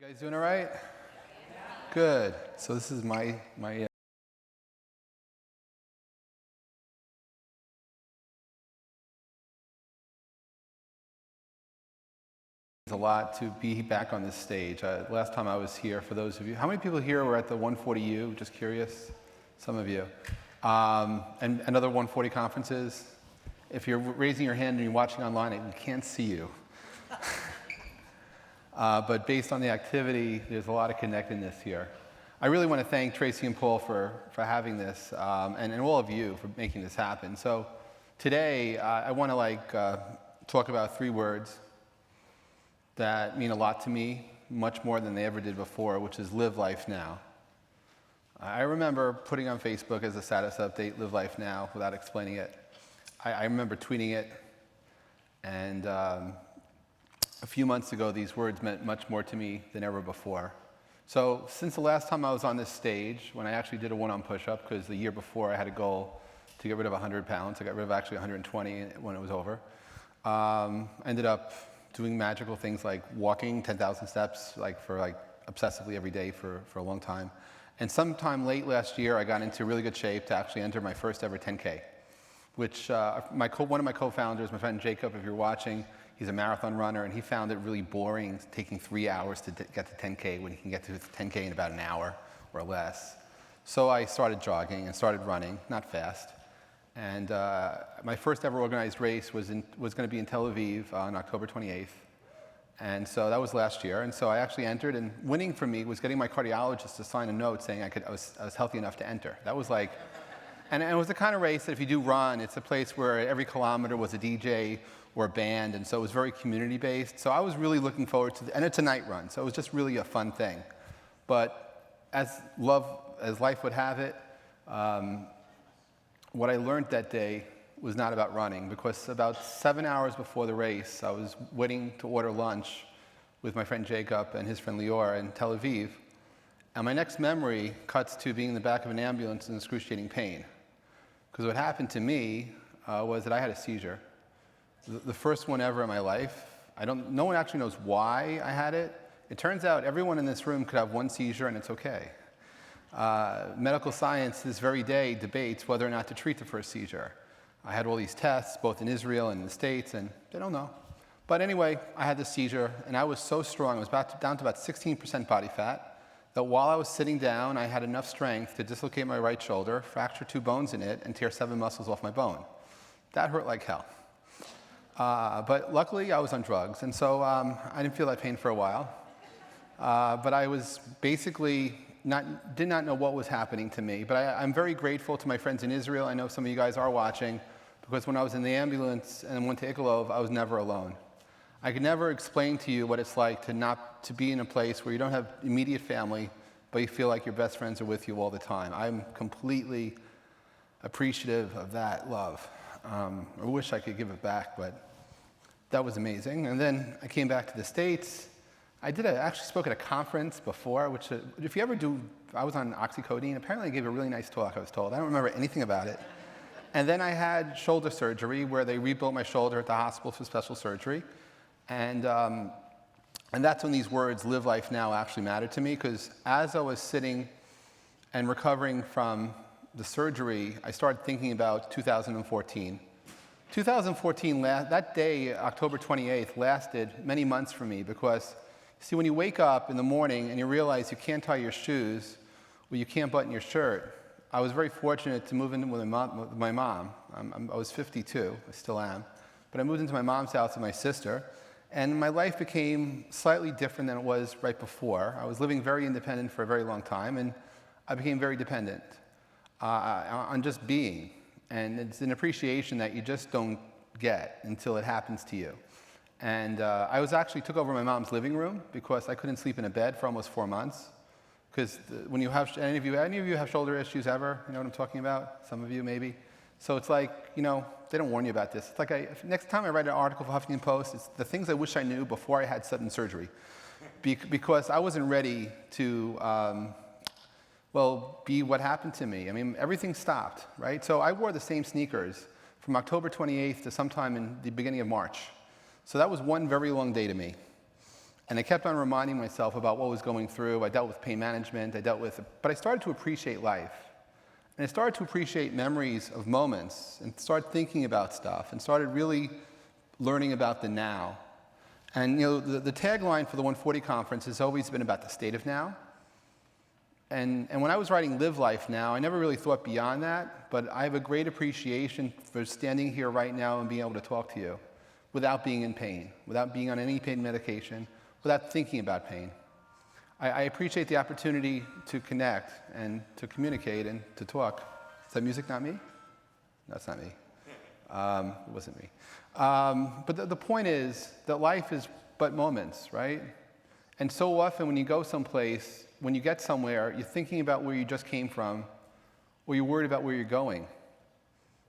You guys doing all right? Good. So this is my a lot to be back on this stage. Last time I was here, for those of you, how many people here were at the 140U? Just curious. Some of you. And other 140 conferences. If you're raising your hand and you're watching online, I can't see you. But based on the activity, there's a lot of connectedness here. I really want to thank Tracy and Paul for having this, and all of you for making this happen. So today, I want to talk about 3 words that mean a lot to me, much more than they ever did before, which is live life now. I remember putting on Facebook as a status update, live life now, without explaining it. I remember tweeting it, and a few months ago, these words meant much more to me than ever before. So since the last time I was on this stage, when I actually did a one-arm push-up, because the year before I had a goal to get rid of 100 pounds, I got rid of actually 120 when it was over. I ended up doing magical things like walking 10,000 steps for obsessively every day for a long time. And sometime late last year, I got into really good shape to actually enter my first ever 10K, which one of my co-founders, my friend Jacob, if you're watching, he's a marathon runner, and he found it really boring taking 3 hours to get to 10K when he can get to 10K in about an hour or less. So I started jogging and started running, not fast. And my first ever organized race was going to be in Tel Aviv on October 28th. And so that was last year. And so I actually entered, and winning for me was getting my cardiologist to sign a note saying I was healthy enough to enter. That was like, and it was the kind of race that if you do run, it's a place where every kilometer was a DJ or a band, and so it was very community-based. So I was really looking forward to and it's a night run, so it was just really a fun thing. But as life would have it, what I learned that day was not about running, because about 7 hours before the race, I was waiting to order lunch with my friend Jacob and his friend Lior in Tel Aviv, and my next memory cuts to being in the back of an ambulance in excruciating pain. Because what happened to me was that I had a seizure. The first one ever in my life. No one actually knows why I had it. It turns out everyone in this room could have one seizure and it's okay. Medical science this very day debates whether or not to treat the first seizure. I had all these tests, both in Israel and in the States, and they don't know. But anyway, I had this seizure, and I was so strong, I was down to about 16% body fat, that while I was sitting down, I had enough strength to dislocate my right shoulder, fracture 2 bones in it, and tear 7 muscles off my bone. That hurt like hell. But luckily, I was on drugs, and so I didn't feel that pain for a while. But I was basically did not know what was happening to me. But I'm very grateful to my friends in Israel. I know some of you guys are watching, because when I was in the ambulance and went to Iqalov, I was never alone. I could never explain to you what it's like to be in a place where you don't have immediate family, but you feel like your best friends are with you all the time. I'm completely appreciative of that love. I wish I could give it back, but that was amazing. And then I came back to the States. I actually spoke at a conference before, which if you ever do, I was on oxycodone. Apparently I gave a really nice talk, I was told. I don't remember anything about it. And then I had shoulder surgery, where they rebuilt my shoulder at the hospital for special surgery. And that's when these words, live life now, actually mattered to me, because as I was sitting and recovering from the surgery, I started thinking about 2014. 2014, that day, October 28th, lasted many months for me, because, see, when you wake up in the morning and you realize you can't tie your shoes, or you can't button your shirt, I was very fortunate to move in with my mom. I was 52, I still am, but I moved into my mom's house with my sister, and my life became slightly different than it was right before. I was living very independent for a very long time, and I became very dependent on just being. And it's an appreciation that you just don't get until it happens to you. And I took over my mom's living room, because I couldn't sleep in a bed for almost 4 months. Because when you have, any of you have shoulder issues ever? You know what I'm talking about? Some of you maybe. So it's like, they don't warn you about this. It's like next time I write an article for Huffington Post, it's the things I wish I knew before I had sudden surgery. Because I wasn't ready to be what happened to me. I mean, everything stopped, right? So I wore the same sneakers from October 28th to sometime in the beginning of March. So that was one very long day to me. And I kept on reminding myself about what was going through. I dealt with pain management, but I started to appreciate life. And I started to appreciate memories of moments and started thinking about stuff and started really learning about the now. And the tagline for the 140 conference has always been about the state of now. And when I was writing Live Life Now, I never really thought beyond that, but I have a great appreciation for standing here right now and being able to talk to you without being in pain, without being on any pain medication, without thinking about pain. I appreciate the opportunity to connect and to communicate and to talk. Is that music not me? No, it's not me. It wasn't me. But the point is that life is but moments, right? And so often when you go someplace, when you get somewhere, you're thinking about where you just came from, or you're worried about where you're going.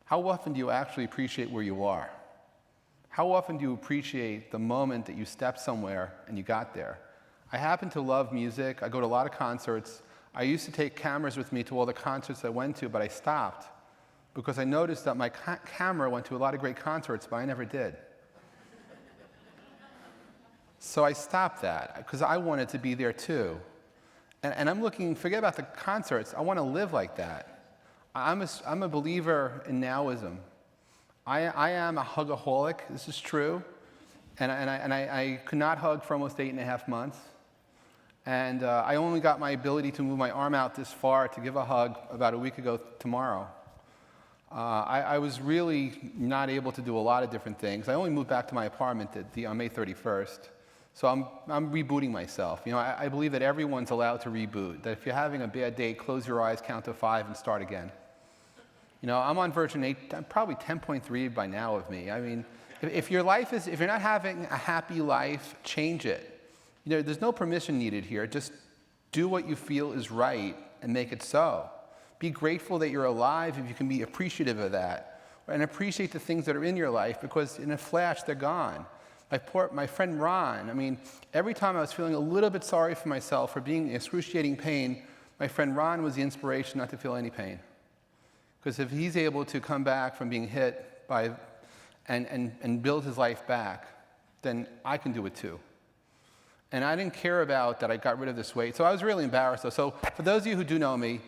How often do you actually appreciate where you are? How often do you appreciate the moment that you stepped somewhere and you got there? I happen to love music. I go to a lot of concerts. I used to take cameras with me to all the concerts I went to, but I stopped because I noticed that my camera went to a lot of great concerts, but I never did. So I stopped that because I wanted to be there too. And I'm looking, forget about the concerts, I want to live like that. I'm a believer in nowism. I am a hugaholic, this is true. And I could not hug for almost 8.5 months. And I only got my ability to move my arm out this far to give a hug about a week ago tomorrow. I was really not able to do a lot of different things. I only moved back to my apartment on May 31st. So I'm rebooting myself. I believe that everyone's allowed to reboot, that if you're having a bad day, close your eyes, count to 5, and start again. I'm on version 8, I'm probably 10.3 by now of me. I mean, if you're not having a happy life, change it. There's no permission needed here. Just do what you feel is right and make it so. Be grateful that you're alive if you can be appreciative of that. And appreciate the things that are in your life because in a flash, they're gone. My friend Ron, every time I was feeling a little bit sorry for myself for being in excruciating pain, my friend Ron was the inspiration not to feel any pain. Because if he's able to come back from being hit by and build his life back, then I can do it too. And I didn't care about that I got rid of this weight. So I was really embarrassed. So for those of you who do know me,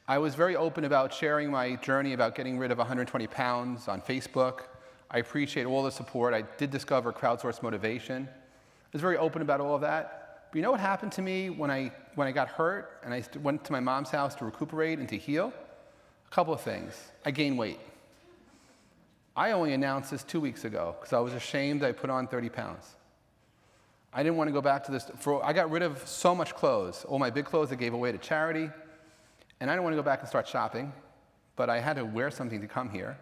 I was very open about sharing my journey about getting rid of 120 pounds on Facebook. I appreciate all the support. I did discover crowdsourced motivation. I was very open about all of that. But you know what happened to me when I got hurt and I went to my mom's house to recuperate and to heal? A couple of things. I gained weight. I only announced this 2 weeks ago because I was ashamed I put on 30 pounds. I didn't want to go back to this. I got rid of so much clothes, all my big clothes I gave away to charity, and I didn't want to go back and start shopping, but I had to wear something to come here.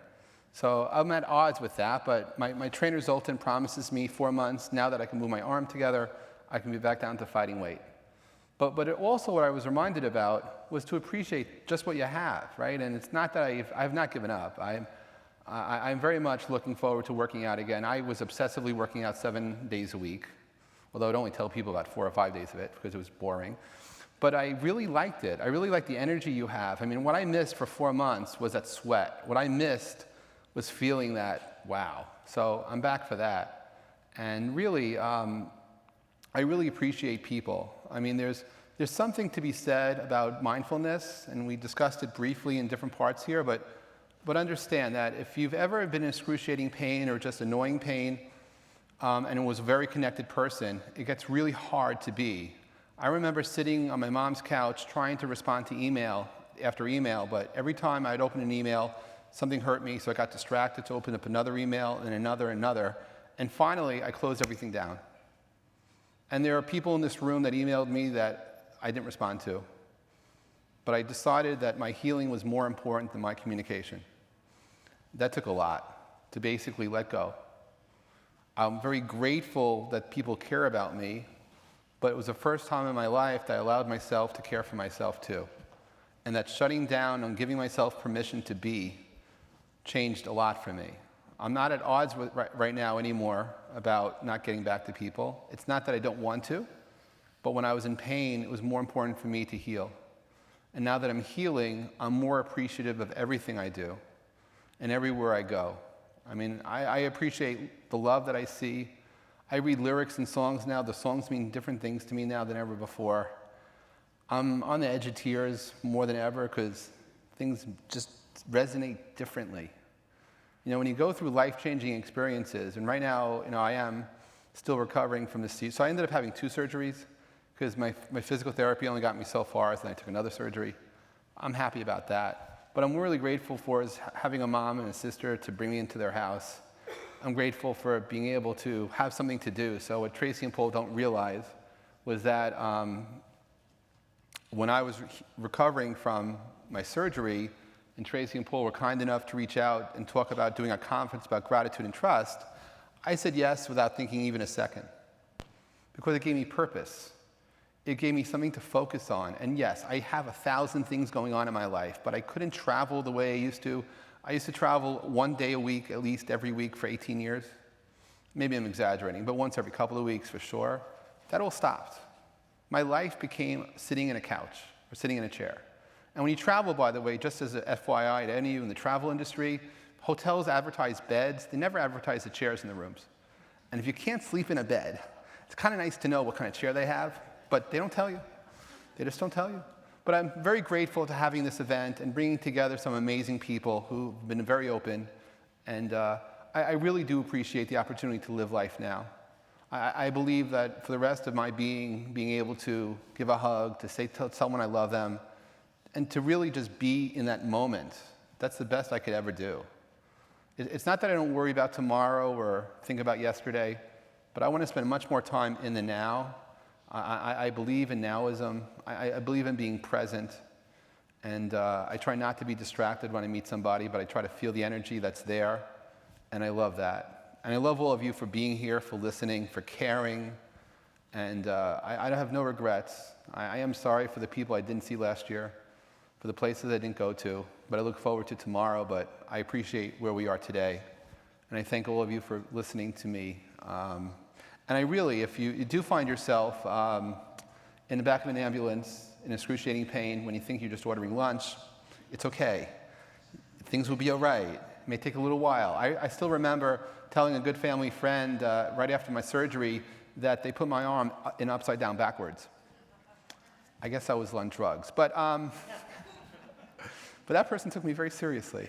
So I'm at odds with that, but my trainer Zoltan promises me 4 months, now that I can move my arm together, I can be back down to fighting weight. But also what I was reminded about was to appreciate just what you have, right? And it's not that I've not given up. I'm very much looking forward to working out again. I was obsessively working out 7 days a week, although I'd only tell people about 4 or 5 days of it because it was boring. But I really liked it. I really liked the energy you have. What I missed for 4 months was that sweat. What I missed was feeling that, wow. So I'm back for that. And really, I really appreciate people. There's something to be said about mindfulness, and we discussed it briefly in different parts here, but understand that if you've ever been in excruciating pain or just annoying pain, and was a very connected person, it gets really hard to be. I remember sitting on my mom's couch trying to respond to email after email, but every time I'd open an email, something hurt me, so I got distracted to open up another email and another, and finally I closed everything down. And there are people in this room that emailed me that I didn't respond to, but I decided that my healing was more important than my communication. That took a lot to basically let go. I'm very grateful that people care about me, but it was the first time in my life that I allowed myself to care for myself too. And that shutting down and giving myself permission to be changed a lot for me. I'm not at odds with right now anymore about not getting back to people. It's not that I don't want to, but when I was in pain, it was more important for me to heal. And now that I'm healing, I'm more appreciative of everything I do and everywhere I go. I appreciate the love that I see. I read lyrics in songs now. The songs mean different things to me now than ever before. I'm on the edge of tears more than ever because things just resonate differently. You know, when you go through life-changing experiences, and right now, I am still recovering from this. So I ended up having 2 surgeries because my physical therapy only got me so far, and then I took another surgery. I'm happy about that. But I'm really grateful for is having a mom and a sister to bring me into their house. I'm grateful for being able to have something to do. So what Tracy and Paul don't realize was that when I was recovering from my surgery, and Tracy and Paul were kind enough to reach out and talk about doing a conference about gratitude and trust, I said yes without thinking even a second, because it gave me purpose. It gave me something to focus on. And yes, I have 1,000 things going on in my life, but I couldn't travel the way I used to. I used to travel 1 day a week, at least every week for 18 years. Maybe I'm exaggerating, but once every couple of weeks for sure. That all stopped. My life became sitting in a couch or sitting in a chair. And when you travel, by the way, just as a FYI to any of you in the travel industry, hotels advertise beds. They never advertise the chairs in the rooms. And if you can't sleep in a bed, it's kind of nice to know what kind of chair they have, but they don't tell you. They just don't tell you. But I'm very grateful to having this event and bringing together some amazing people who've been very open. And I really do appreciate the opportunity to live life now. I believe that for the rest of my being able to give a hug, to say to someone I love them, and to really just be in that moment, that's the best I could ever do. It's not that I don't worry about tomorrow or think about yesterday, but I want to spend much more time in the now. I believe in nowism. I believe in being present. And I try not to be distracted when I meet somebody, but I try to feel the energy that's there. And I love that. And I love all of you for being here, for listening, for caring. And I have no regrets. I am sorry for the people I didn't see last year, for the places I didn't go to, but I look forward to tomorrow. But I appreciate where we are today. And I thank all of you for listening to me. And I really, if you do find yourself in the back of an ambulance in excruciating pain when you think you're just ordering lunch, it's okay. Things will be all right. It may take a little while. I still remember telling a good family friend right after my surgery that they put my arm in upside down backwards. I guess I was on drugs. But that person took me very seriously.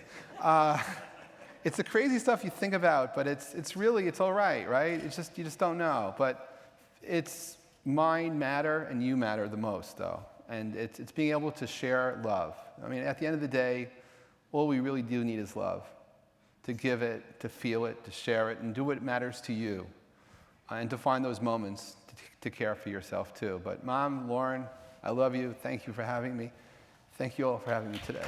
It's the crazy stuff you think about, but it's all right, right? It's just, you just don't know. But it's mind matter and you matter the most, though. And it's being able to share love. I mean, at the end of the day, all we really do need is love. To give it, to feel it, to share it, and do what matters to you. And to find those moments to care for yourself, too. But Mom, Lauren, I love you. Thank you for having me. Thank you all for having me today.